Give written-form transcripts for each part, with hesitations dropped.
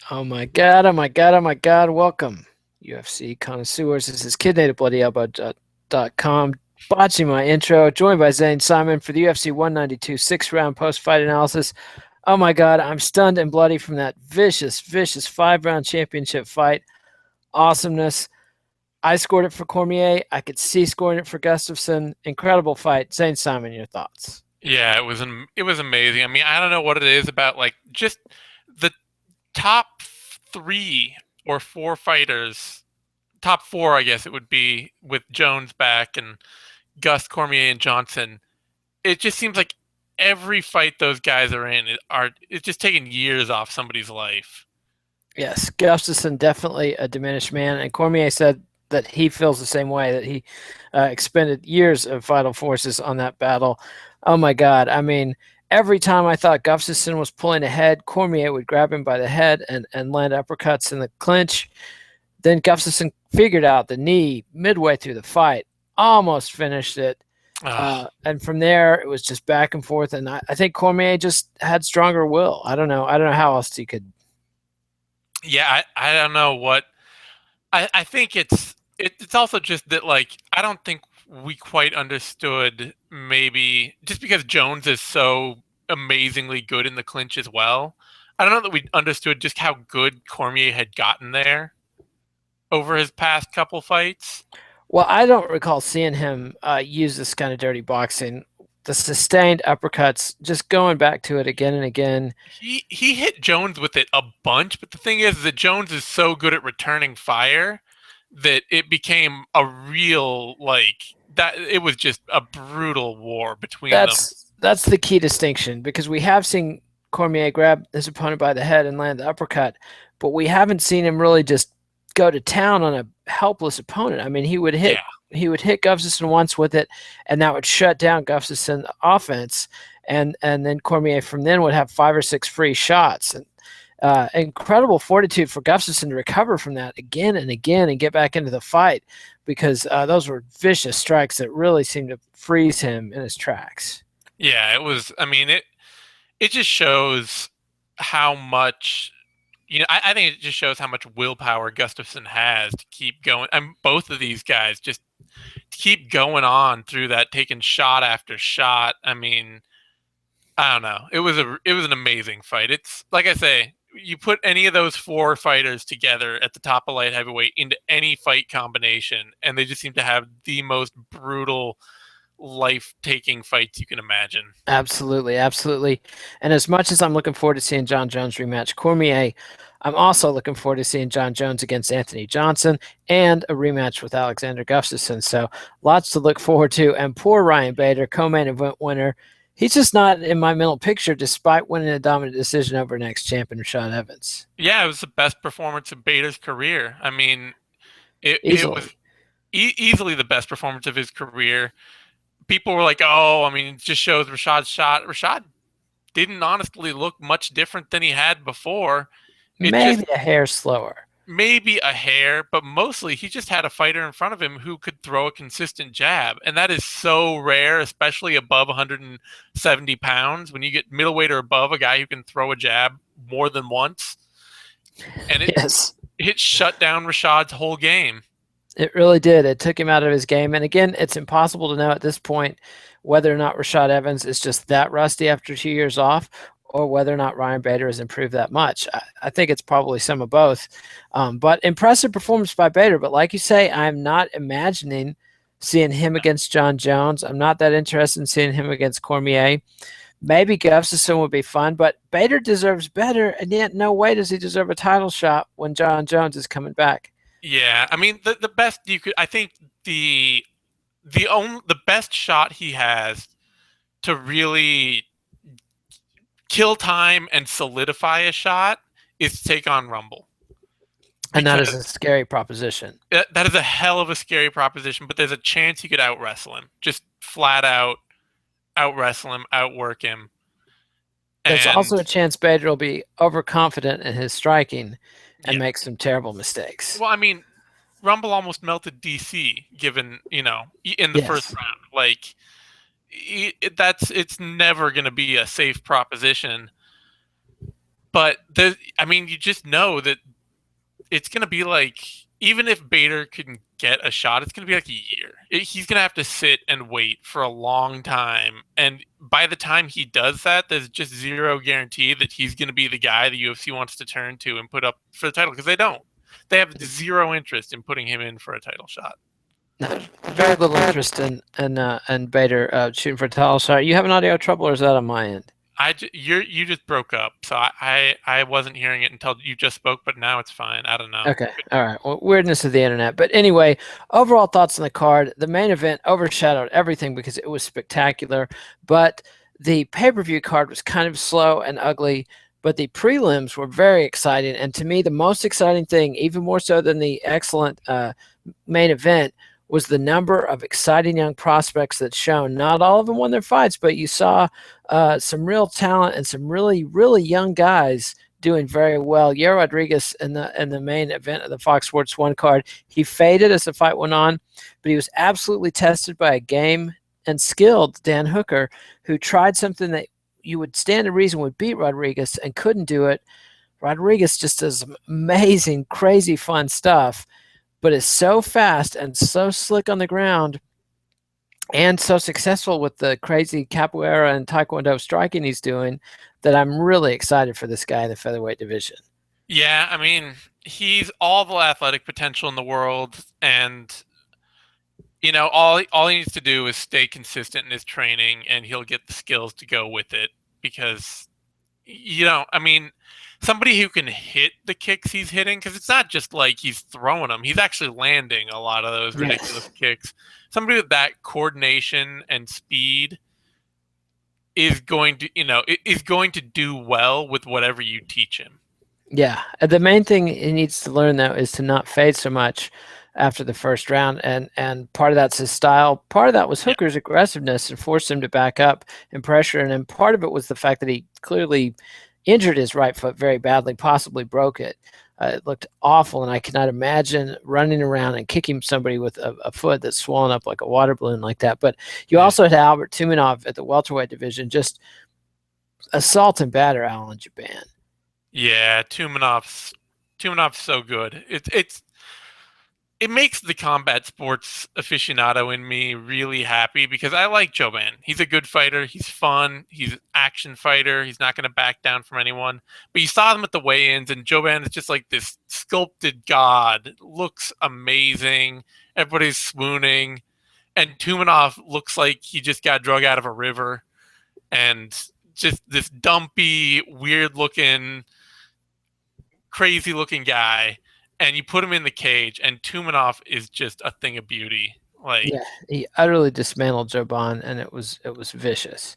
Oh my god, oh my god, oh my god, welcome, UFC connoisseurs. This is kidnatedabloodyelbow.com. Botching my intro, joined by Zane Simon for the UFC 192 6-round post-fight analysis. Oh my god, I'm stunned and bloody from that vicious 5-round championship fight. Awesomeness. I scored it for Cormier. I could see scoring it for Gustafsson. Incredible fight. Zane Simon, your thoughts? Yeah, it was amazing. I mean, I don't know what it is about like just the top 3 or 4 fighters, top 4 I guess it would be with Jones back and Gus, Cormier and Johnson. It just seems like every fight those guys are in it's just taking years off somebody's life. Yes, Gustafsson definitely a diminished man, and Cormier said that he feels the same way. That he expended years of vital forces on that battle. Oh my God! I mean, every time I thought Gustafsson was pulling ahead, Cormier would grab him by the head and land uppercuts in the clinch. Then Gustafsson figured out the knee midway through the fight, almost finished it. Ugh. And from there, it was just back and forth. And I think Cormier just had stronger will. I don't know. I don't know how else he could. Yeah, I don't know what I think it's also just that like I don't think we quite understood maybe just because Jones is so amazingly good in the clinch as well. I don't know that we understood just how good Cormier had gotten there over his past couple fights. Well, I don't recall seeing him use this kind of dirty boxing. The sustained uppercuts, just going back to it again and again. He hit Jones with it a bunch, but the thing is that Jones is so good at returning fire that it became a real like that it was just a brutal war between them. That's the key distinction because we have seen Cormier grab his opponent by the head and land the uppercut, but we haven't seen him really just go to town on a helpless opponent. I mean, Yeah. he would hit Gustafsson once with it, and that would shut down Gustafsson's offense, and then Cormier from then would have 5 or 6 free shots. And incredible fortitude for Gustafsson to recover from that again and again and get back into the fight because those were vicious strikes that really seemed to freeze him in his tracks. Yeah, it was I mean it just shows how much I think it just shows how much willpower Gustafsson has to keep going. And both of these guys just keep going on through that, taking shot after shot. I mean, I don't know. It was an amazing fight. It's like I say, you put any of those 4 fighters together at the top of light heavyweight into any fight combination, and they just seem to have the most brutal, life-taking fights you can imagine. Absolutely, absolutely. And as much as I'm looking forward to seeing John Jones rematch Cormier, I'm also looking forward to seeing John Jones against Anthony Johnson and a rematch with Alexander Gustafsson. So lots to look forward to. And poor Ryan Bader, co-main event winner, he's just not in my mental picture despite winning a dominant decision over next champion Rashad Evans. Yeah, it was the best performance of Bader's career. I mean, it was Easily. easily the best performance of his career. People were like, "Oh, I mean, it just shows Rashad's shot." Rashad didn't honestly look much different than he had before. It just Maybe a hair slower. maybe a hair, but mostly he just had a fighter in front of him who could throw a consistent jab. And that is so rare, especially above 170 pounds. When you get middleweight or above, a guy who can throw a jab more than once. And Yes. it shut down Rashad's whole game. It really did. It took him out of his game. And again, it's impossible to know at this point whether or not Rashad Evans is just that rusty after 2 years off or whether or not Ryan Bader has improved that much. I think it's probably some of both. But impressive performance by Bader. But like you say, I'm not imagining seeing him against John Jones. I'm not that interested in seeing him against Cormier. Maybe Gustafsson would be fun, but Bader deserves better, and yet no way does he deserve a title shot when John Jones is coming back. Yeah, I mean the best you could I think the best shot he has to really kill time and solidify a shot is to take on Rumble. And that is Because a scary proposition. that is a hell of a scary proposition, but there's a chance he could out wrestle him. Just flat out wrestle him, outwork him. There's And also a chance Bader will be overconfident in his striking and yeah. make some terrible mistakes. Well, I mean, Rumble almost melted DC given, in the first Yes. round. Like it's never going to be a safe proposition. But I mean, you just know that it's going to be like, even if Bader can get a shot, it's going to be like a year. He's going to have to sit and wait for a long time. And by the time he does that, there's just zero guarantee that he's going to be the guy the UFC wants to turn to and put up for the title, because they don't. They have zero interest in putting him in for a title shot. Very little interest in Bader shooting for a title shot. You having audio trouble, or is that on my end? You just broke up, so I wasn't hearing it until you just spoke, but now it's fine. I don't know. Okay, all right. Well, weirdness of the internet, but anyway, overall thoughts on the card. The main event overshadowed everything because it was spectacular, but the pay-per-view card was kind of slow and ugly. But the prelims were very exciting, and to me, the most exciting thing, even more so than the excellent main event, was the number of exciting young prospects that's shown. Not all of them won their fights, but you saw some real talent and some really, really young guys doing very well. Yair Rodriguez in the main event of the Fox Sports 1 card, he faded as the fight went on, but he was absolutely tested by a game and skilled Dan Hooker, who tried something that you would stand to reason would beat Rodriguez and couldn't do it. Rodriguez just does amazing, crazy fun stuff, but is so fast and so slick on the ground and so successful with the crazy capoeira and taekwondo striking he's doing that I'm really excited for this guy in the featherweight division. Yeah, I mean, he's all the athletic potential in the world, and all he needs to do is stay consistent in his training, and he'll get the skills to go with it. Because I mean, somebody who can hit the kicks he's hitting, because it's not just like he's throwing them, he's actually landing a lot of those ridiculous kicks. Somebody with that coordination and speed is going to do well with whatever you teach him. Yeah, the main thing he needs to learn, though, is to not fade so much after the first round, and part of that's his style. Part of that was Hooker's aggressiveness and forced him to back up and pressure, and then part of it was the fact that he clearly injured his right foot very badly, possibly broke it. It looked awful, and I cannot imagine running around and kicking somebody with a foot that's swollen up like a water balloon like that. But you also had Albert Tumenov at the welterweight division, just assault and batter Alan Jaban. Yeah, Tumenov's so good. It makes the combat sports aficionado in me really happy, because I like Joban. He's a good fighter. He's fun. He's an action fighter. He's not going to back down from anyone. But you saw them at the weigh-ins, and Joban is just like this sculpted god. Looks amazing. Everybody's swooning. And Tumenov looks like he just got drug out of a river. And just this dumpy, weird-looking, crazy-looking guy. And you put him in the cage, and Tumenov is just a thing of beauty. Yeah, he utterly dismantled Joban, and it was vicious.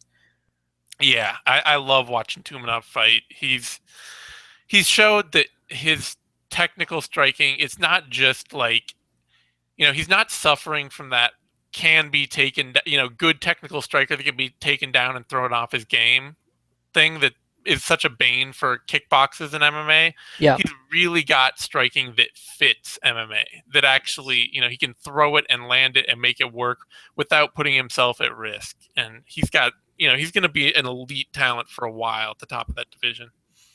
Yeah, I love watching Tumenov fight. He's showed that his technical striking, it's not just like, he's not suffering from that can be taken, good technical striker that can be taken down and thrown off his game thing that is such a bane for kickboxers and MMA. Yeah, he's really got striking that fits MMA. That actually, he can throw it and land it and make it work without putting himself at risk. And he's got, he's going to be an elite talent for a while at the top of that division.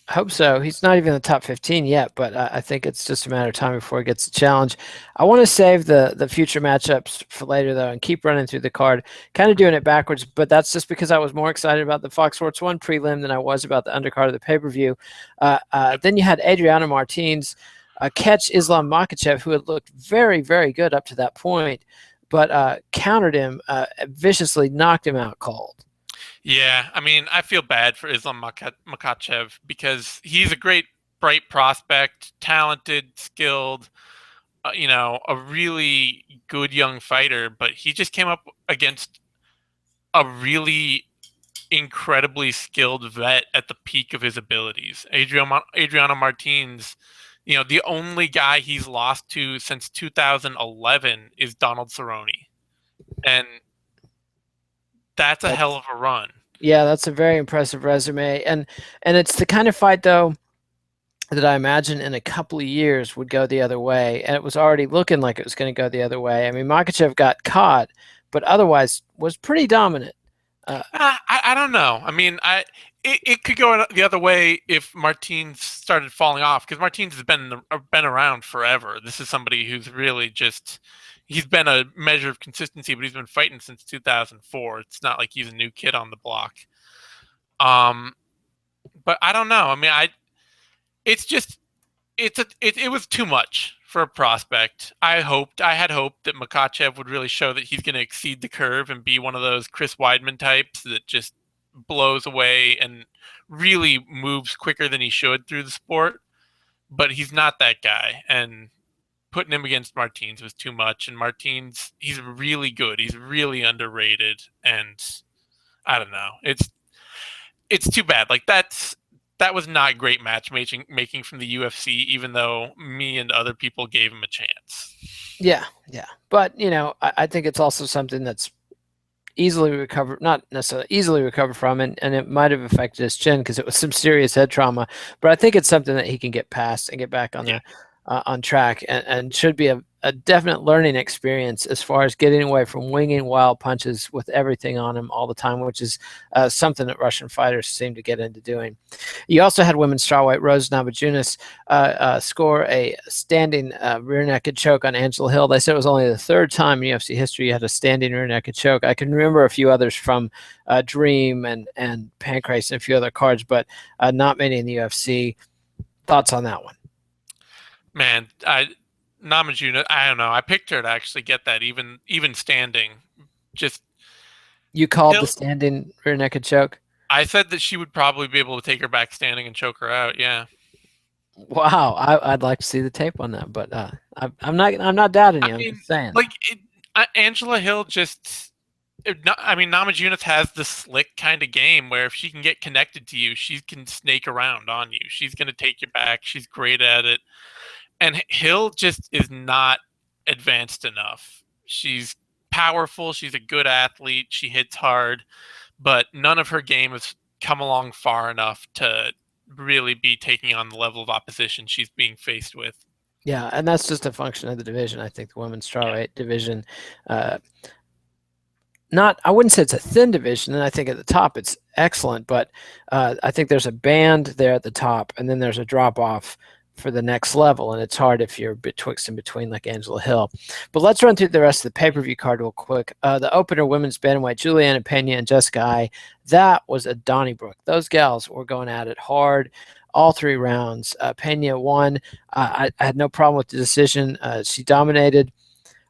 I hope so. He's not even in the top 15 yet, but I think it's just a matter of time before he gets a challenge. I want to save the future matchups for later, though, and keep running through the card, kind of doing it backwards, but that's just because I was more excited about the Fox Sports 1 prelim than I was about the undercard of the pay-per-view. Then you had Adriano Martins catch Islam Makhachev, who had looked very, very good up to that point, but countered him, viciously knocked him out cold. Yeah, I mean, I feel bad for Islam Makhachev, because he's a great, bright prospect, talented, skilled, a really good young fighter, but he just came up against a really incredibly skilled vet at the peak of his abilities. Adriano Martins, the only guy he's lost to since 2011 is Donald Cerrone. And that's a hell of a run. Yeah, that's a very impressive resume. And it's the kind of fight, though, that I imagine in a couple of years would go the other way. And it was already looking like it was going to go the other way. I mean, Makhachev got caught, but otherwise was pretty dominant. I don't know. I mean, it could go the other way if Martins started falling off, because Martins has been around forever. This is somebody who's really just he's been a measure of consistency, but he's been fighting since 2004. It's not like he's a new kid on the block. But I don't know. I mean, it's just it was too much for a prospect. I had hoped that Makhachev would really show that he's going to exceed the curve and be one of those Chris Weidman types that just blows away and really moves quicker than he should through the sport. But he's not that guy, and putting him against Martins was too much. And Martins, he's really good. He's really underrated, and I don't know. It's too bad. Like that was not great matchmaking from the UFC, even though me and other people gave him a chance. Yeah. But, I think it's also something that's easily recovered, not necessarily easily recovered from, and it might have affected his chin because it was some serious head trauma. But I think it's something that he can get past and get back on on track, and should be a definite learning experience as far as getting away from winging wild punches with everything on him all the time, which is something that Russian fighters seem to get into doing. You also had women's strawweight Rose Namajunas score a standing rear naked choke on Angela Hill. They said it was only the third time in UFC history you had a standing rear naked choke. I can remember a few others from Dream and Pancrase and a few other cards, but not many in the UFC. Thoughts on that one? Man, Namajunas, I don't know. I picked her to actually get that even standing. Just you called the standing rear naked choke? I said that she would probably be able to take her back standing and choke her out. Yeah. Wow, I'd like to see the tape on that, but I'm not doubting you. I'm just saying. Like Angela Hill just. Namajunas has the slick kind of game where if she can get connected to you, she can snake around on you. She's going to take you back. She's great at it. And Hill just is not advanced enough. She's powerful. She's a good athlete. She hits hard, but none of her game has come along far enough to really be taking on the level of opposition she's being faced with. Yeah, and that's just a function of the division. I think the women's strawweight division, I wouldn't say it's a thin division, and I think at the top it's excellent, but I think there's a band there at the top, and then there's a drop off for the next level, and it's hard if you're betwixt and between like Angela Hill. But let's run through the rest of the pay-per-view card real quick. The opener, women's bantamweight, Juliana Pena and Jessica Ai. That was a Donnybrook. Those gals were going at it hard all three rounds. Pena won. I had no problem with the decision. She dominated.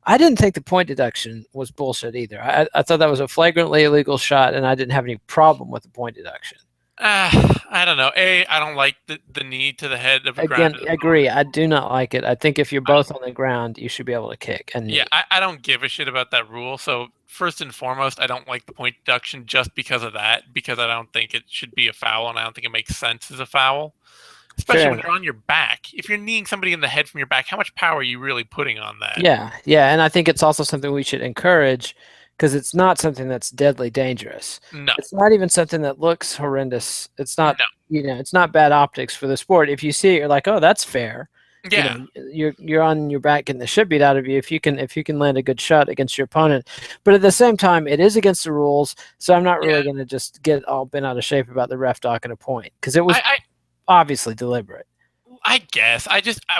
I didn't think the point deduction was bullshit either. I thought that was a flagrantly illegal shot, and I didn't have any problem with the point deduction. I don't know. I don't like the knee to the head of a ground. Again, I agree. I do not like it. I think if you're both on the ground, you should be able to kick. And yeah, I don't give a shit about that rule. So first and foremost, I don't like the point deduction just because of that, because I don't think it should be a foul, and I don't think it makes sense as a foul. Especially when you're on your back. If you're kneeing somebody in the head from your back, how much power are you really putting on that? Yeah, and I think it's also something we should encourage, because it's not something that's deadly dangerous. No. It's not even something that looks horrendous. It's not, it's not bad optics for the sport. If you see it, you're like, oh, that's fair. Yeah. You're on your back getting the shit beat out of you if you can land a good shot against your opponent. But at the same time, it is against the rules, so I'm not really going to just get all bent out of shape about the ref docking a point, because it was obviously deliberate. I guess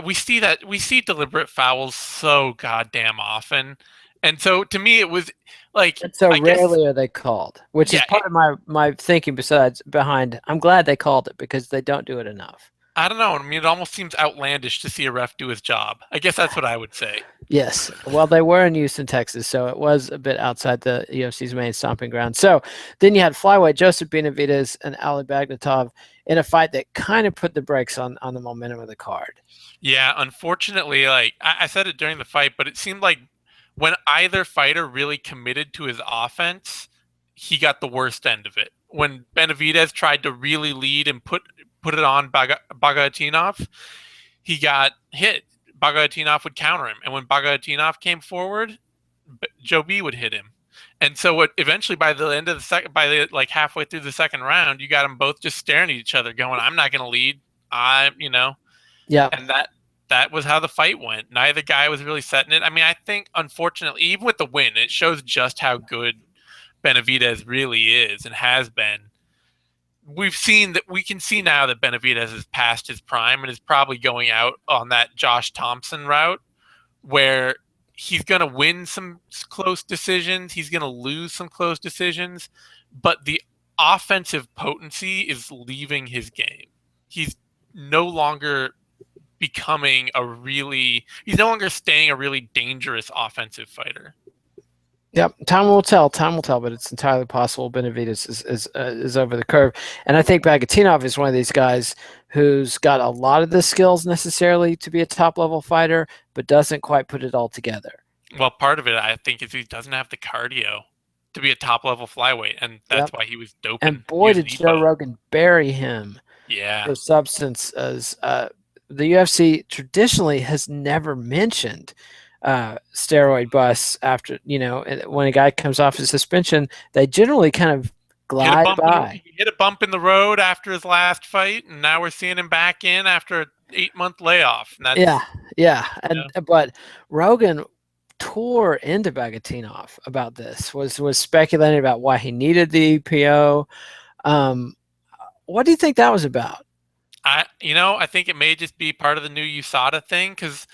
we see deliberate fouls so goddamn often, and so to me it was like, so rarely are they called, which is part of my thinking behind I'm glad they called it, because they don't do it enough. I don't know. I mean, it almost seems outlandish to see a ref do his job. I guess that's what I would say. Yes. Well, they were in Houston, Texas, so it was a bit outside the UFC's main stomping ground. So then you had flyweight Joseph Benavidez and Ali Bagautinov in a fight that kind of put the brakes on the momentum of the card. Yeah, unfortunately, like I said it during the fight, but it seemed like when either fighter really committed to his offense, he got the worst end of it. When Benavidez tried to really lead and put it on Bagautinov, he got hit. Bagautinov would counter him, and when Bagautinov came forward, Joe B would hit him. And so eventually by the end of the halfway through the second round, you got them both just staring at each other going, I'm not going to lead. Yeah. And that was how the fight went. Neither guy was really setting it. I mean, I think, unfortunately, even with the win, it shows just how good Benavidez really is and has been. we can see now that Benavidez has passed his prime and is probably going out on that Josh Thompson route where he's going to win some close decisions, he's going to lose some close decisions, but the offensive potency is leaving his game. He's no longer he's no longer staying a really dangerous offensive fighter. Yep, time will tell. Time will tell, but it's entirely possible Benavidez is over the curve, and I think Bagautinov is one of these guys who's got a lot of the skills necessarily to be a top level fighter, but doesn't quite put it all together. Well, part of it I think is he doesn't have the cardio to be a top level flyweight, and that's why he was doping. And boy, did Joe Rogan bury him. Yeah, for substance. As the UFC traditionally has never mentioned steroid busts after, when a guy comes off his suspension, they generally kind of glide by. He hit a bump in the road after his last fight, and now we're seeing him back in after an 8-month layoff. And But Rogan tore into Bagautinov about this, was speculating about why he needed the EPO. What do you think that was about? I think it may just be part of the new USADA thing, because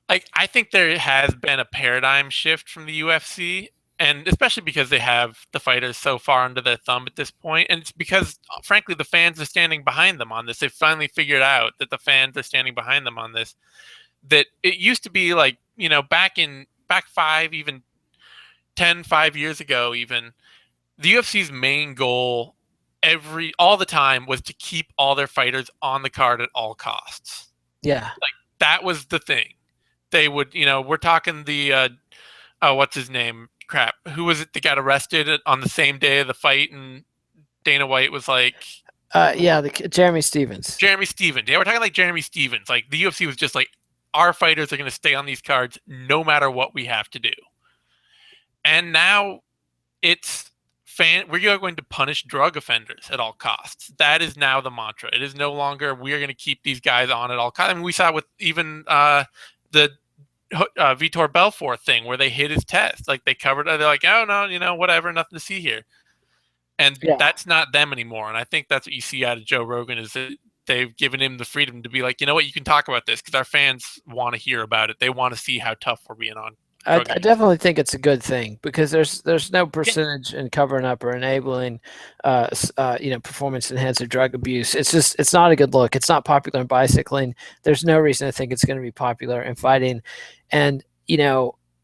I think there has been a paradigm shift from the UFC, and especially because they have the fighters so far under their thumb at this point, and it's because, frankly, the fans are standing behind them on this. They've finally figured out that the fans are standing behind them on this. That it used to be back 5 years ago, even the UFC's main goal all the time was to keep all their fighters on the card at all costs. Yeah, that was the thing. They would, we're talking the what's his name? Crap. Who was it that got arrested on the same day of the fight? And Dana White was like, Jeremy Stephens. Jeremy Stephens. Yeah, we're talking like Jeremy Stephens. Like the UFC was just like, our fighters are going to stay on these cards no matter what we have to do. And now it's we're going to punish drug offenders at all costs. That is now the mantra. It is no longer we're going to keep these guys on at all costs. I mean, we saw with even the Vitor Belfort thing where they hid his test. Like they covered it. They're like, oh no, whatever, nothing to see here. And that's not them anymore. And I think that's what you see out of Joe Rogan, is that they've given him the freedom to be like, you know what, you can talk about this because our fans want to hear about it. They want to see how tough we're being on. I definitely think it's a good thing, because there's no percentage in covering up or enabling, performance enhancing drug abuse. It's not a good look. It's not popular in bicycling. There's no reason to think it's going to be popular in fighting. And,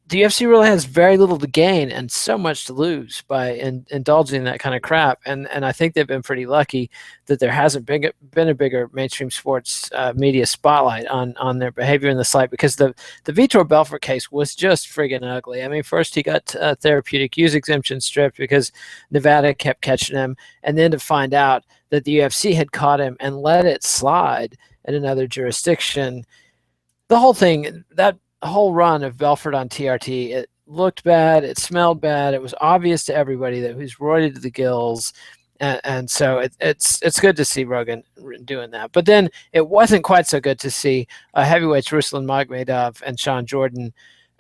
the UFC really has very little to gain and so much to lose by indulging in that kind of crap. And I think they've been pretty lucky that there hasn't been a bigger mainstream sports media spotlight on their behavior in the site, because the Vitor Belfort case was just friggin' ugly. I mean, first he got therapeutic use exemption stripped because Nevada kept catching him, and then to find out that the UFC had caught him and let it slide in another jurisdiction. The whole thing, that whole run of Belfort on TRT, it looked bad, it smelled bad, it was obvious to everybody that he was roided to the gills, and so it's good to see Rogan doing that. But then it wasn't quite so good to see heavyweights Ruslan Magomedov and Sean Jordan.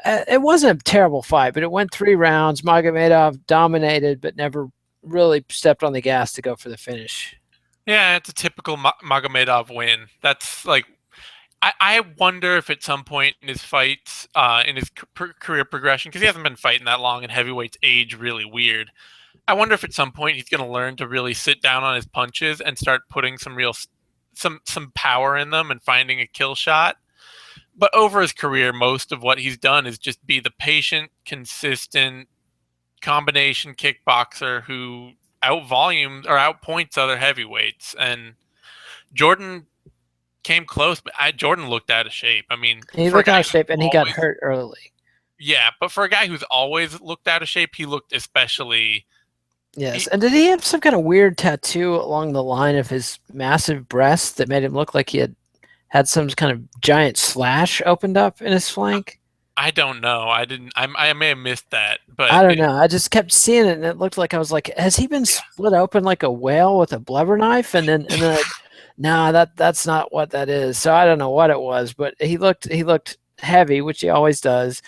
It wasn't a terrible fight, but it went 3 rounds. Magomedov dominated, but never really stepped on the gas to go for the finish. Yeah, it's a typical Magomedov win. That's like, I wonder if at some point in his fights, in his career progression, because he hasn't been fighting that long and heavyweights age really weird, I wonder if at some point he's going to learn to really sit down on his punches and start putting some power in them and finding a kill shot. But over his career, most of what he's done is just be the patient, consistent combination kickboxer who outpoints other heavyweights. And Jordan came close, but Jordan looked out of shape. I mean, he looked out of shape, and he got hurt early. Yeah, but for a guy who's always looked out of shape, he looked especially. Yes, and did he have some kind of weird tattoo along the line of his massive breast that made him look like he had some kind of giant slash opened up in his flank? I don't know. I may have missed that, but I don't know. I just kept seeing it, and it looked like I was like, has he been split open like a whale with a blubber knife? And then no, that's not what that is. So I don't know what it was, but he looked heavy, which he always does.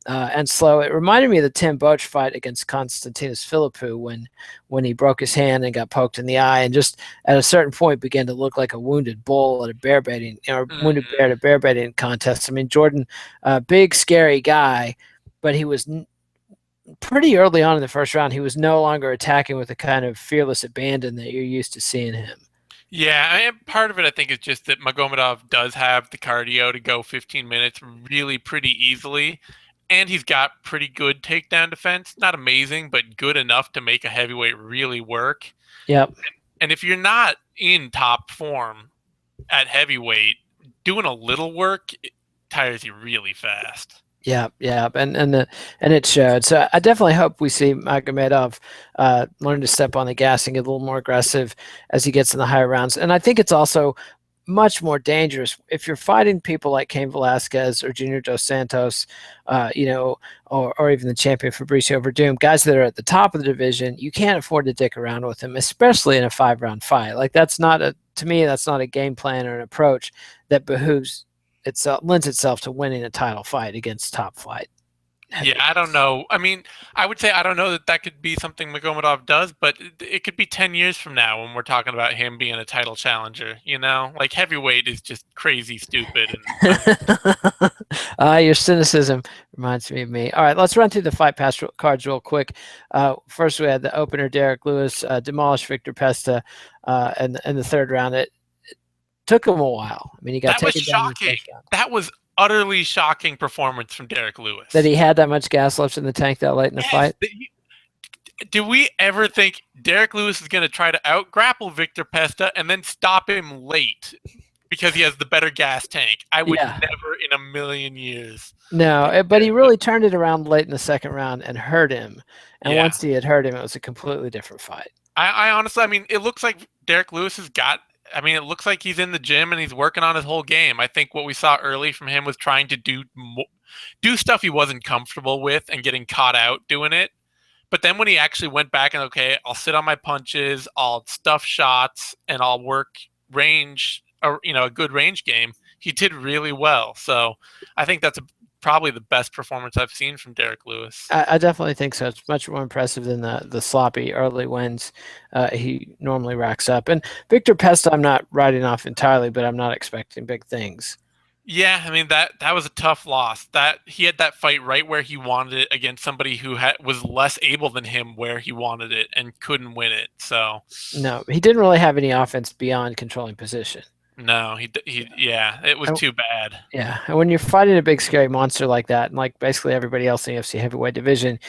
and slow. It reminded me of the Tim Boetsch fight against Konstantinos Philippou when he broke his hand and got poked in the eye, and just at a certain point began to look like a wounded bull at a bear baiting or wounded bear at a bear baiting contest. I mean, Jordan, big scary guy, but he was pretty early on in the first round. He was no longer attacking with the kind of fearless abandon that you're used to seeing him. Yeah, and part of it I think is just that Magomedov does have the cardio to go 15 minutes really pretty easily, and he's got pretty good takedown defense. Not amazing, but good enough to make a heavyweight really work. Yep. And if you're not in top form at heavyweight, doing a little work tires you really fast. Yeah, and it showed. So I definitely hope we see Magomedov learn to step on the gas and get a little more aggressive as he gets in the higher rounds. And I think it's also much more dangerous if you're fighting people like Cain Velasquez or Junior Dos Santos, or even the champion Fabricio Verdum, guys that are at the top of the division. You can't afford to dick around with them, especially in a 5-round fight. Like that's not a game plan or an approach that behooves lends itself to winning a title fight against top flight. Yeah, I don't know. I mean, I would say I don't know that could be something Magomedov does, but it could be 10 years from now when we're talking about him being a title challenger. Like heavyweight is just crazy stupid. Your cynicism reminds me of me. All right, let's run through the fight pass cards real quick. First, we had the opener, Derek Lewis demolished Victor Pesta in the third round. It took him a while. I mean, he got taken down. That was shocking. That was utterly shocking performance from Derek Lewis. That he had that much gas left in the tank that late in the fight? Do we ever think Derek Lewis is going to try to out-grapple Victor Pesta and then stop him late because he has the better gas tank? I would never in a million years. No, but he really turned it around late in the second round and hurt him. And once he had hurt him, it was a completely different fight. I honestly, I mean, it looks like Derek Lewis has got – I mean, it looks like he's in the gym and he's working on his whole game. I think what we saw early from him was trying to do stuff he wasn't comfortable with and getting caught out doing it. But then when he actually went back and, okay, I'll sit on my punches, I'll stuff shots, and I'll work range, or, a good range game, he did really well. So I think that's probably the best performance I've seen from Derek Lewis. I definitely think so. It's much more impressive than the sloppy early wins he normally racks up. And Victor Pesta, I'm not writing off entirely, but I'm not expecting big things. Yeah, I mean that was a tough loss. That he had that fight right where he wanted it against somebody who was less able than him where he wanted it and couldn't win it. So no, he didn't really have any offense beyond controlling position. No, it was too bad. Yeah, and when you're fighting a big scary monster like that, and like basically everybody else in the UFC heavyweight division,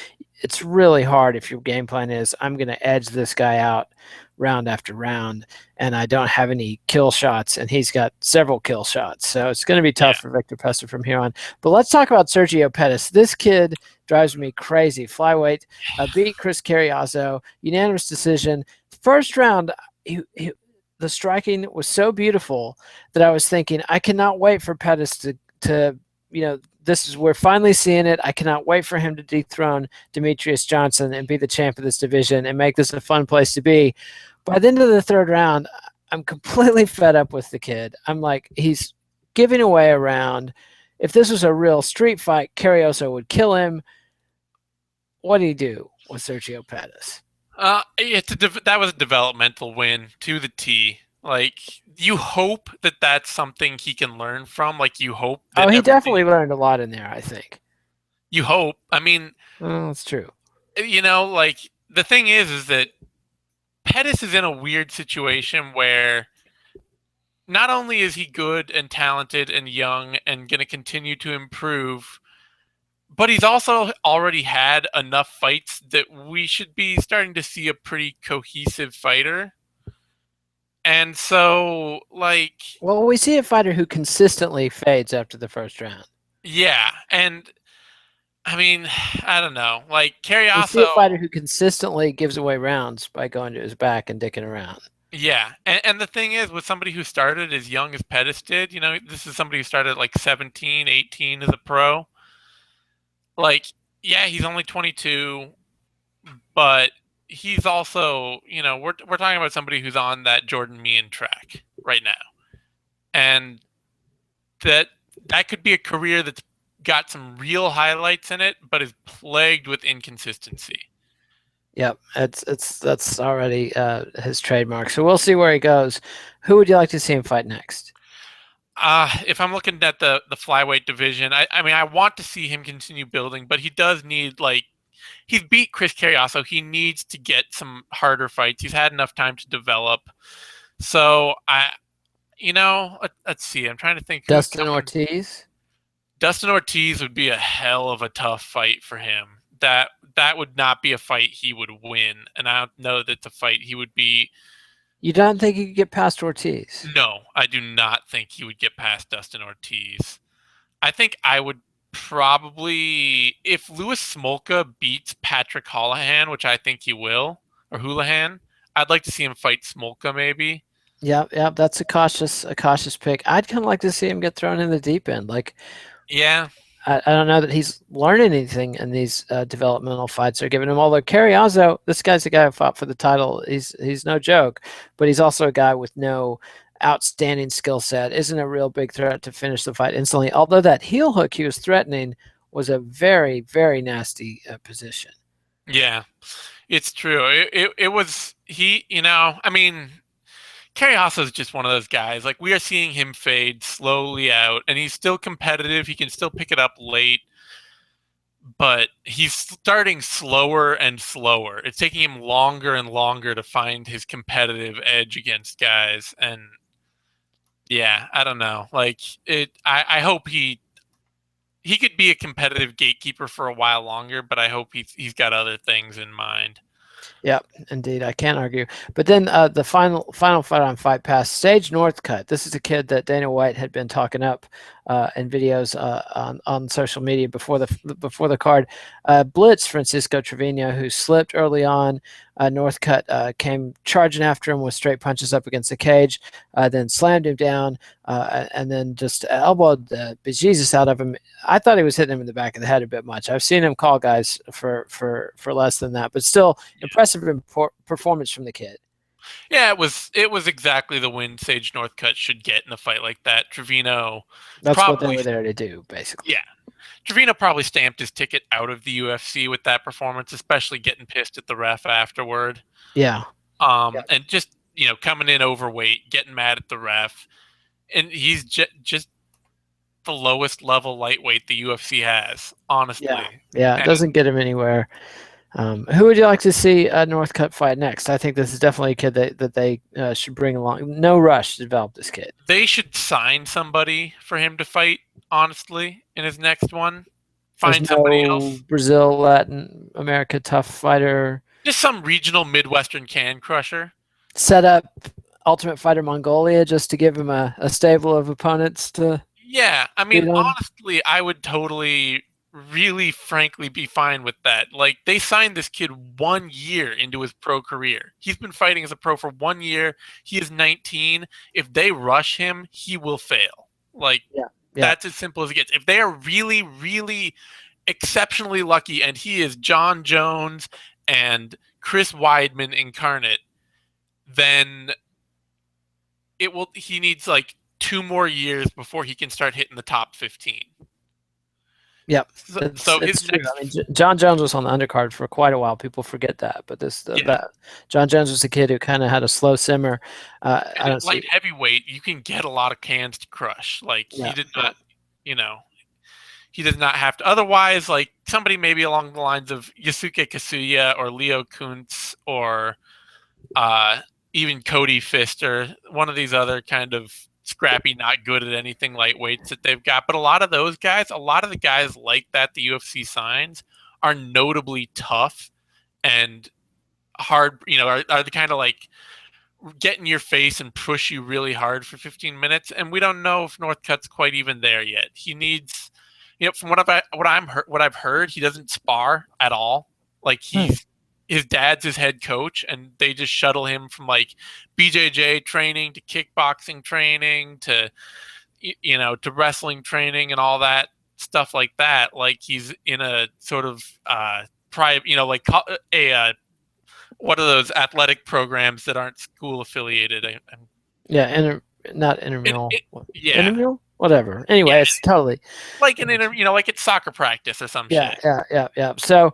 it's really hard if your game plan is I'm going to edge this guy out round after round, and I don't have any kill shots, and he's got several kill shots. So it's going to be tough for Victor Pesta from here on. But let's talk about Sergio Pettis. This kid drives me crazy. Flyweight, beat Chris Carriazo, unanimous decision. First round, the striking was so beautiful that I was thinking, I cannot wait for Pettis to we're finally seeing it. I cannot wait for him to dethrone Demetrius Johnson and be the champ of this division and make this a fun place to be. By the end of the third round, I'm completely fed up with the kid. I'm like, he's giving away a round. If this was a real street fight, Carriazo would kill him. What do you do with Sergio Pettis? That was a developmental win to the T. Like, you hope that that's something he can learn from. Like, you hope that he definitely learned a lot in there, I think. You hope. I mean, that's true. Like, the thing is that Pettis is in a weird situation where not only is he good and talented and young and going to continue to improve, but he's also already had enough fights that we should be starting to see a pretty cohesive fighter. And so, like... Well, we see a fighter who consistently fades after the first round. Yeah, and, I mean, I don't know. Like, Carriazo... We see a fighter who consistently gives away rounds by going to his back and dicking around. Yeah, and the thing is, with somebody who started as young as Pettis did, this is somebody who started at like 17, 18 as a pro. Like, yeah, he's only 22, but he's also, we're talking about somebody who's on that Jordan Meehan track right now. And that could be a career that's got some real highlights in it, but is plagued with inconsistency. Yep, that's already his trademark. So we'll see where he goes. Who would you like to see him fight next? If I'm looking at the flyweight division, I mean, I want to see him continue building, but he does need, like, he's beat Chris Carriazo. He needs to get some harder fights. He's had enough time to develop. So let's see. I'm trying to think who's Dustin coming. Ortiz. Dustin Ortiz would be a hell of a tough fight for him. That would not be a fight he would win, and I don't know that's a fight he would be. You don't think he could get past Ortiz? No, I do not think he would get past Dustin Ortiz. I think I would probably, if Louis Smolka beats Patrick Holohan, which I think he will, or Houlihan, I'd like to see him fight Smolka maybe. Yep. That's a cautious pick. I'd kind of like to see him get thrown in the deep end. Like, Yeah, I don't know that he's learning anything in these developmental fights they're giving him. Although Carriazo, this guy's the guy who fought for the title. He's no joke, but he's also a guy with no outstanding skill set. Isn't a real big threat to finish the fight instantly. Although that heel hook he was threatening was a very, very nasty position. yeah, it's true. It was he. I mean, Carriazo is just one of those guys. Like, we are seeing him fade slowly out, and he's still competitive. He can still pick it up late, but he's starting slower and slower. It's taking him longer and longer to find his competitive edge against guys. And yeah, I don't know. Like, I hope he could be a competitive gatekeeper for a while longer, but I hope he's got other things in mind. Yep, indeed, I can't argue. But then the final fight on Fight Pass, Sage Northcutt. This is a kid that Dana White had been talking up in videos on social media before the card. Blitz Francisco Trevino, who slipped early on. Northcutt came charging after him with straight punches up against the cage, then slammed him down, and then just elbowed the bejesus out of him. I thought he was hitting him in the back of the head a bit much. I've seen him call guys for less than that, but still impressive performance from the kid. Yeah, it was exactly the win Sage Northcutt should get in a fight like that. Trevino, that's what they were there to do, basically. Yeah. Trevino probably stamped his ticket out of the UFC with that performance, especially getting pissed at the ref afterward. Yeah. And just, coming in overweight, getting mad at the ref. And he's just the lowest level lightweight the UFC has, honestly. Yeah, it doesn't get him anywhere. Who would you like to see Northcutt fight next? I think this is definitely a kid that they should bring along. No rush to develop this kid. They should sign somebody for him to fight, honestly, in his next one. Find somebody else. Brazil, Latin America tough fighter. Just some regional Midwestern can crusher. Set up Ultimate Fighter Mongolia just to give him a stable of opponents to. Yeah, I mean, honestly, I would totally, really, frankly, be fine with that. Like, they signed this kid 1 year into his pro career. He's been fighting as a pro for 1 year. He is 19. If they rush him, he will fail. Like, that's as simple as it gets. If they are really, really exceptionally lucky, and he is John Jones and Chris Weidman incarnate, then he needs like 2 more years before he can start hitting the top 15. Yep. So it's true. I mean, John Jones was on the undercard for quite a while. People forget that, but that John Jones was a kid who kind of had a slow simmer. Light heavyweight, you can get a lot of cans to crush. Like, he did not, he does not have to. Otherwise, like, somebody maybe along the lines of Yusuke Kasuya or Leo Kuntz or even Cody Pfister, one of these other kind of scrappy, not good at anything lightweights that they've got. But a lot of the guys like that the UFC signs are notably tough and hard, are the kind of like get in your face and push you really hard for 15 minutes. And we don't know if Northcutt's quite even there yet. He needs, from what I've heard, he doesn't spar at all. Like, his dad's his head coach, and they just shuttle him from like BJJ training to kickboxing training to, to wrestling training and all that stuff like that. Like, he's in a sort of private, like what are those athletic programs that aren't school affiliated? Not intramural. Yeah. Intramural? whatever. Anyway, Yeah, it's totally like like it's soccer practice or some yeah, shit. yeah. So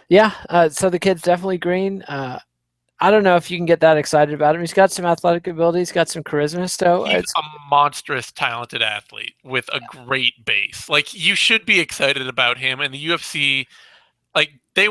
so the kid's definitely green. I don't know if you can get that excited about him. He's got some athletic ability. He's got some charisma. So He's it's a monstrous talented athlete with a great base. Like you should be excited about him, and the UFC, like they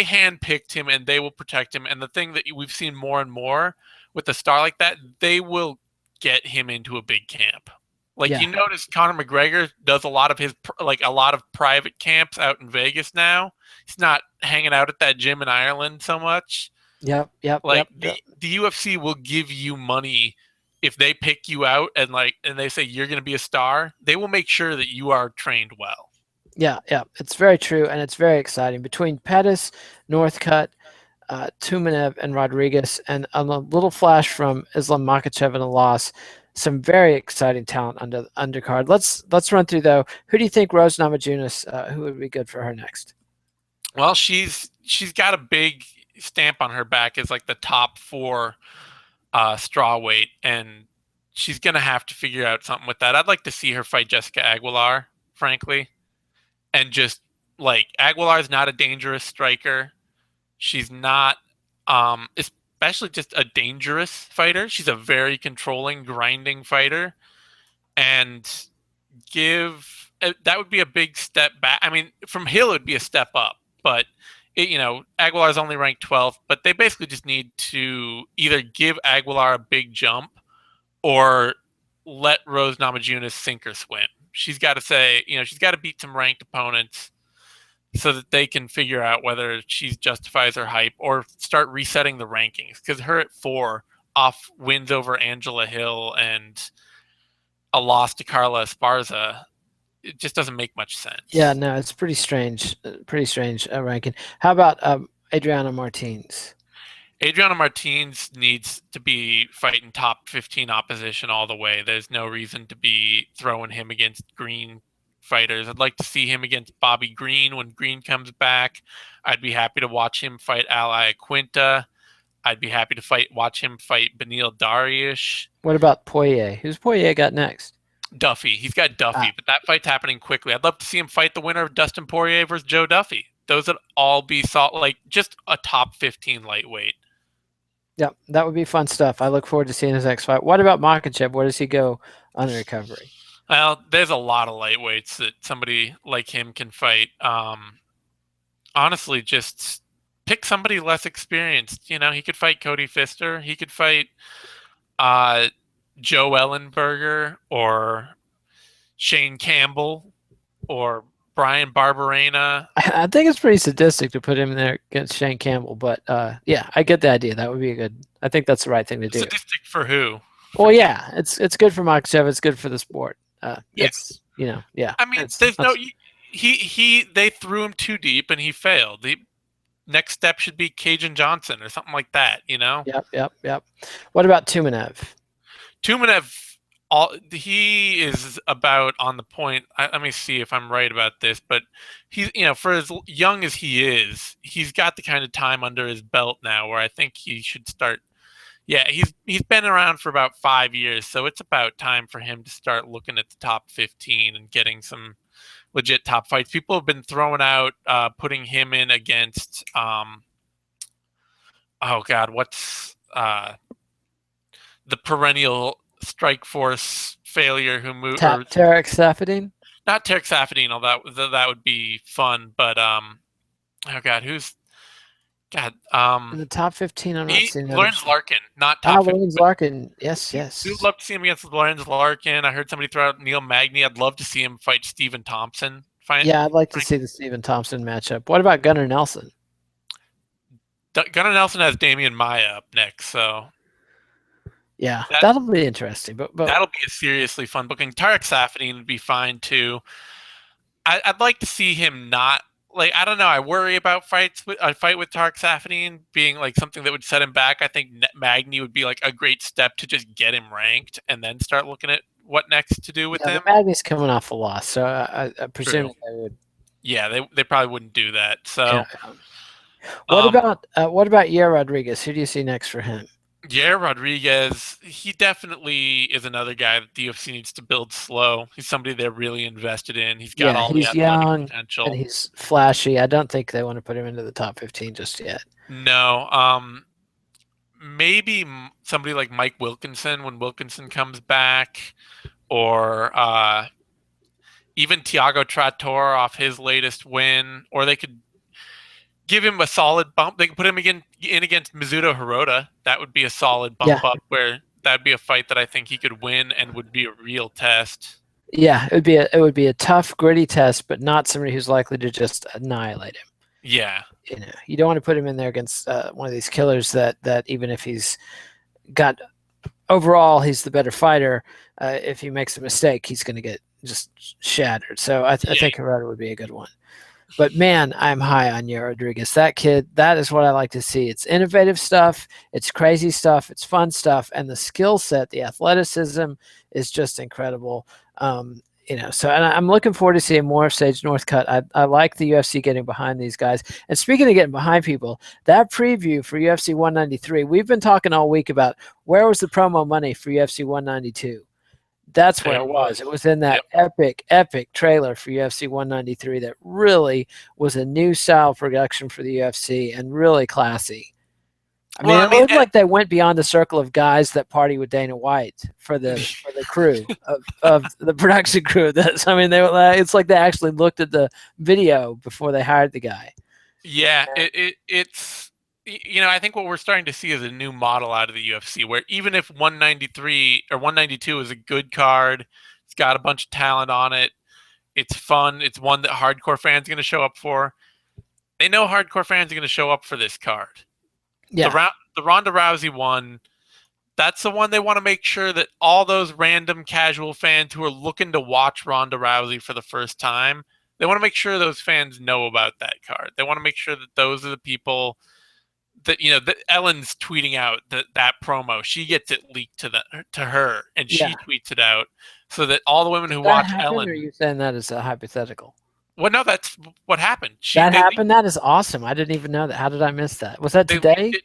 handpicked him and they will protect him. And the thing that we've seen more and more with a star like that, they will get him into a big camp. Like you yeah, notice Conor McGregor does a lot of his like a lot of private camps out in Vegas now. He's not hanging out at that gym in Ireland so much. Like yep. the UFC will give you money if they pick you out and they say you're going to be a star. They will make sure that you are trained well. Yeah. It's very true, and it's very exciting. Between Pettis, Northcutt, Tumenov, and Rodriguez, and a little flash from Islam Makhachev in a loss. Some very exciting talent under the undercard. Let's run through though. Who do you think Rose Namajunas? Who would be good for her next? Well, she's got a big stamp on her back as like the top 4 straw weight, and she's gonna have to figure out something with that. I'd like to see her fight Jessica Aguilar, frankly, and just like Aguilar's not a dangerous striker. She's not, especially just a dangerous fighter. She's a very controlling, grinding fighter, and that would be a big step back. I mean, from Hill, it would be a step up, but Aguilar's only ranked 12th, but they basically just need to either give Aguilar a big jump or let Rose Namajunas sink or swim. She's got to say, she's got to beat some ranked opponents so that they can figure out whether she justifies her hype or start resetting the rankings. Because her at 4 off wins over Angela Hill and a loss to Carla Esparza, it just doesn't make much sense. Yeah, no, it's pretty strange. Pretty strange ranking. How about Adriano Martins? Adriano Martins needs to be fighting top 15 opposition all the way. There's no reason to be throwing him against green fighters. I'd like to see him against Bobby Green when Green comes back. I'd be happy to watch him fight Ally Quinta. I'd be happy to watch him fight Benil Dariush. What about Poirier? Who's Poirier got next? Duffy. He's got Duffy, but that fight's happening quickly. I'd love to see him fight the winner of Dustin Poirier versus Joe Duffy. Those would all be just a top 15 lightweight. Yeah, that would be fun stuff. I look forward to seeing his next fight. What about Makhachev? Where does he go on recovery? Well, there's a lot of lightweights that somebody like him can fight. Honestly, just pick somebody less experienced. He could fight Cody Pfister. He could fight Joe Ellenberger or Shane Campbell or Brian Barberena. I think it's pretty sadistic to put him there against Shane Campbell, but yeah, I get the idea. That would be I think that's the right thing to do. Sadistic for who? Well, yeah, it's good for Makhachev. It's good for the sport. Yes. Yeah. I mean, they threw him too deep and he failed. The next step should be Cajun Johnson or something like that. Yep. What about Tumenov? Tumenov, he is about on the point. Let me see if I'm right about this, but he's, for as young as he is, he's got the kind of time under his belt now where I think he should start. Yeah, he's been around for about 5 years, so it's about time for him to start looking at the top 15 and getting some legit top fights. People have been throwing out putting him in against what's the perennial Strikeforce failure who moved Tarek Saffiedine? Not Tarek Saffiedine, although that would be fun, but who's in the top 15, I'm not seeing that. Lawrence Larkin, not top 15. Lawrence Larkin, yes. I'd love to see him against Lawrence Larkin. I heard somebody throw out Neil Magny. I'd love to see him fight Stephen Thompson. Yeah, I'd like to see the Stephen Thompson matchup. What about Gunnar Nelson? Gunnar Nelson has Damian Maia up next, so yeah, that'll be interesting. But that'll be a seriously fun booking. Tarek Saffiedine would be fine too. I'd like to see him not. I don't know. I worry about a fight with Tarek Saffiedine being like something that would set him back. I think Magny would be like a great step to just get him ranked and then start looking at what next to do with him. Magny's coming off a loss, so I presume they would. Yeah, they probably wouldn't do that. So, what about Yair Rodriguez? Who do you see next for him? Yeah, Rodriguez, he definitely is another guy that the UFC needs to build slow. He's somebody they're really invested in. He's got Yeah, all the he's athletic young and potential. he's flashy. I don't think they want to put him into the top 15 just yet. No, maybe somebody like Mike Wilkinson when Wilkinson comes back, or even Tiago Trator off his latest win, or they could give him a solid bump. They could put him in against Mizuto Hirota. That would be a solid bump Yeah, up where that'd be a fight that I think he could win and would be a real test. yeah, it would be a tough, gritty test, but not somebody who's likely to just annihilate him. Yeah. You don't want to put him in there against one of these killers that even if he's got overall he's the better fighter. If he makes a mistake, he's going to get just shattered. So I Yeah. think Hirota would be a good one. But man, I'm high on Yair Rodriguez. That kid, that is what I like to see. It's innovative stuff, it's crazy stuff, it's fun stuff, and the skill set, the athleticism is just incredible. So and I'm looking forward to seeing more of Sage Northcutt. I like the UFC getting behind these guys. And speaking of getting behind people, that preview for UFC 193, we've been talking all week about where was the promo money for UFC 192. That's where There it was. was. It was in that Yep. epic trailer for UFC 193 that really was a new style production for the UFC and really classy. I mean, Well, I it mean, looked like they went beyond the circle of guys that party with Dana White for the crew of the production crew. That's, I mean, they were. It's like they actually looked at the video before they hired the guy. yeah, it's I think what we're starting to see is a new model out of the UFC where even if 193 or 192 is a good card, it's got a bunch of talent on it, it's fun, it's one that hardcore fans are going to show up for. They know hardcore fans are going to show up for this card. Yeah, The Ronda Rousey one, that's the one they want to make sure that all those random casual fans who are looking to watch Ronda Rousey for the first time, they want to make sure those fans know about that card. They want to make sure that those are the people that that Ellen's tweeting out that promo. She gets it leaked to her, and yeah. she tweets it out so that all the women Did who that watch happen, or are Ellen. you saying that is a hypothetical? Well, no, that's what happened. That happened. That is awesome. I didn't even know that. How did I miss that? Was that They leaked today? it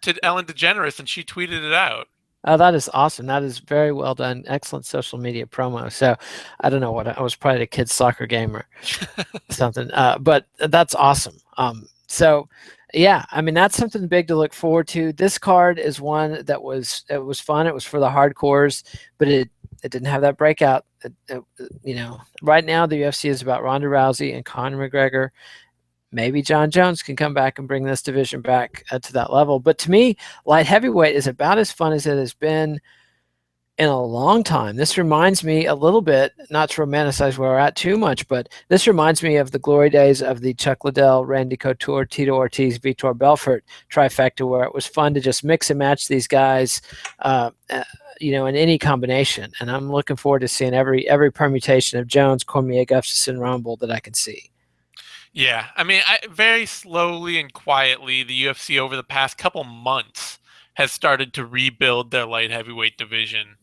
to Ellen DeGeneres, and she tweeted it out. Oh, that is awesome. That is very well done. Excellent social media promo. So I don't know what I was probably a kid's soccer game or something, but that's awesome. So yeah, I mean, that's something big to look forward to. This card is one that it was fun. It was for the hardcores, but it didn't have that breakout. Right now the UFC is about Ronda Rousey and Conor McGregor. Maybe John Jones can come back and bring this division back to that level. But to me, light heavyweight is about as fun as it has been in a long time. This reminds me a little bit, not to romanticize where we're at too much, but this reminds me of the glory days of the Chuck Liddell, Randy Couture, Tito Ortiz, Vitor Belfort trifecta, where it was fun to just mix and match these guys, in any combination. And I'm looking forward to seeing every permutation of Jones, Cormier, Gustafsson, Rumble that I can see. Yeah, I mean, very slowly and quietly, the UFC over the past couple months has started to rebuild their light heavyweight division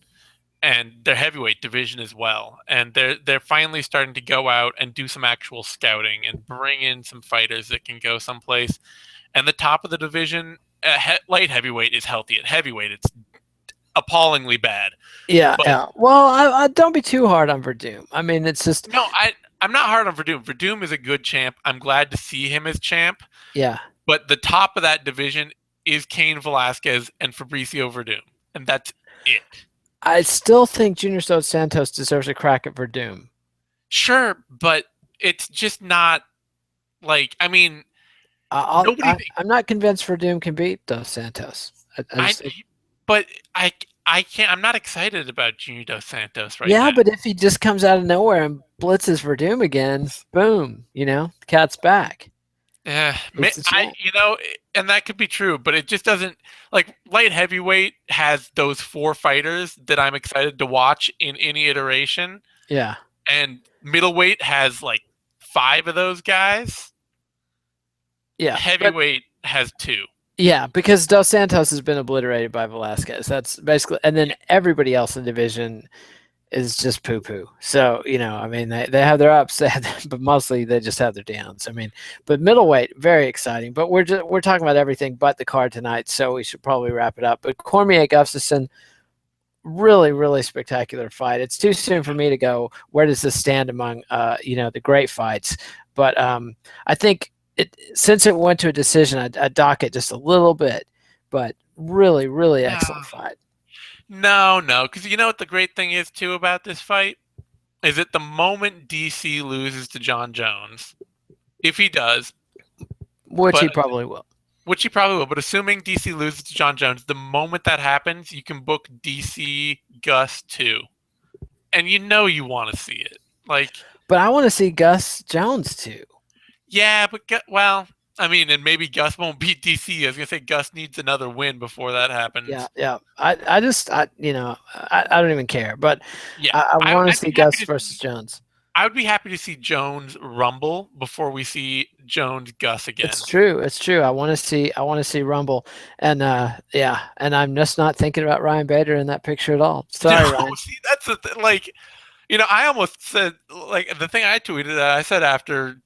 and their heavyweight division as well. And they're finally starting to go out and do some actual scouting and bring in some fighters that can go someplace. And the top of the division, light heavyweight, is healthy. At heavyweight, it's appallingly bad. Yeah, But yeah. Well, I don't be too hard on Verdum. I mean, it's just no, I'm not hard on Verdum. Verdum is a good champ. I'm glad to see him as champ. yeah. But the top of that division is Cain Velasquez and Fabricio Verdum, and that's it. I still think Junior Dos Santos deserves a crack at Verdum. Sure, but it's just not like, I mean, nobody. I'm not convinced Verdum can beat Dos Santos. But I can't. I'm not excited about Junior Dos Santos right yeah, now. but if he just comes out of nowhere and blitzes Verdum again, boom, the cat's back. And that could be true, but it just doesn't, like, light heavyweight has those four fighters that I'm excited to watch in any iteration. Yeah. And middleweight has like 5 of those guys. Yeah. Heavyweight has 2. Yeah, because Dos Santos has been obliterated by Velasquez. That's basically, and then everybody else in the division is just poo poo. So, I mean, they have their ups, but mostly they just have their downs. I mean, but middleweight, very exciting. But we're talking about everything but the card tonight, so we should probably wrap it up. But Cormier Gustafsson, really, really spectacular fight. It's too soon for me to go, where does this stand among the great fights? But I think since it went to a decision, I'd dock it just a little bit. But really, really excellent fight. No, because you know what the great thing is too about this fight is that the moment DC loses to John Jones, if he does, which he probably will. But assuming DC loses to John Jones, the moment that happens, you can book DC Gus 2. And you want to see it. But I want to see Gus Jones too. Yeah, but and maybe Gus won't beat DC. I was gonna say Gus needs another win before that happens. Yeah. I don't even care. But yeah, I want to see Gus versus Jones. I would be happy to see Jones rumble before we see Jones Gus again. It's true. I want to see rumble, and and I'm just not thinking about Ryan Bader in that picture at all. Sorry, Ryan. See, that's the thing. I almost said the thing I tweeted. I said after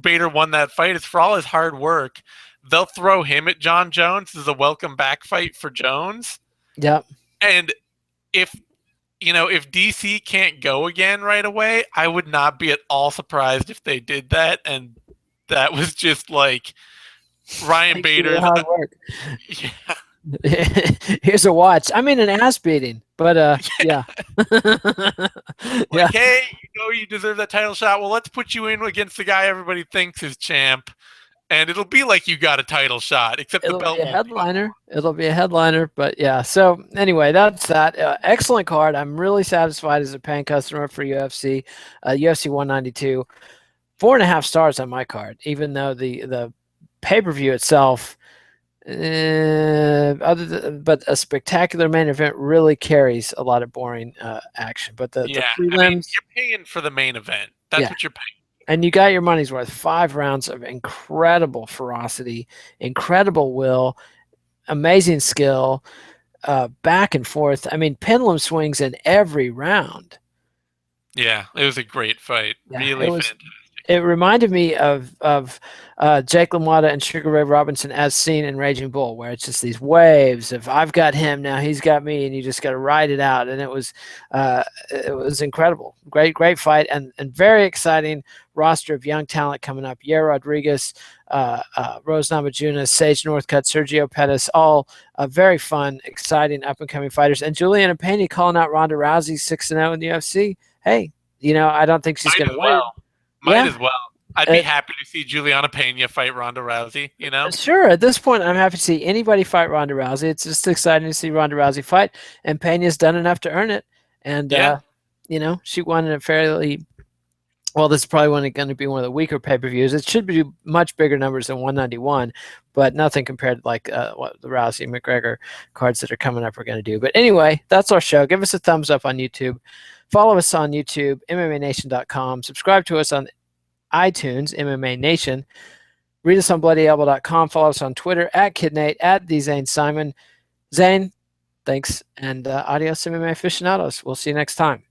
Bader won that fight, is for all his hard work, they'll throw him at John Jones as a welcome back fight for Jones. Yep. And if DC can't go again right away, I would not be at all surprised if they did that. And that was just Ryan Bader. Hard work. Yeah. Here's a watch. I mean, an ass beating, but yeah. Hey, you deserve that title shot. Well, let's put you in against the guy everybody thinks is champ, and it'll be like you got a title shot, except the belt. It'll be a headliner, but yeah. So anyway, that's that. Excellent card. I'm really satisfied as a paying customer for UFC. UFC 192, 4.5 stars on my card, even though the pay-per-view itself. But a spectacular main event really carries a lot of boring action. But the prelims, you're paying for the main event. That's what you're paying. And you got your money's worth. 5 rounds of incredible ferocity, incredible will, amazing skill, back and forth. I mean, pendulum swings in every round. Yeah, it was a great fight. Really fantastic. It reminded me of Jake LaMotta and Sugar Ray Robinson as seen in Raging Bull, where it's just these waves of I've got him, now he's got me, and you just got to ride it out. And it was incredible. Great fight, and very exciting roster of young talent coming up. Yair Rodriguez, Rose Namajunas, Sage Northcutt, Sergio Pettis, all very fun, exciting, up-and-coming fighters. And Juliana Pena calling out Ronda Rousey 6-0 in the UFC. Hey, I don't think she's going to win. Might as well. I'd be happy to see Juliana Pena fight Ronda Rousey, Sure. At this point, I'm happy to see anybody fight Ronda Rousey. It's just exciting to see Ronda Rousey fight, and Pena's done enough to earn it. And, she won in a fairly – well, this is probably going to be one of the weaker pay-per-views. It should be much bigger numbers than 191, but nothing compared to what the Rousey-McGregor cards that are coming up are going to do. But anyway, that's our show. Give us a thumbs up on YouTube. Follow us on YouTube, MMANation.com. Subscribe to us on iTunes, MMA Nation. Read us on BloodyElbow.com. Follow us on Twitter, @KidNate, @TheZaneSimon. Zane, thanks, and adios, MMA aficionados. We'll see you next time.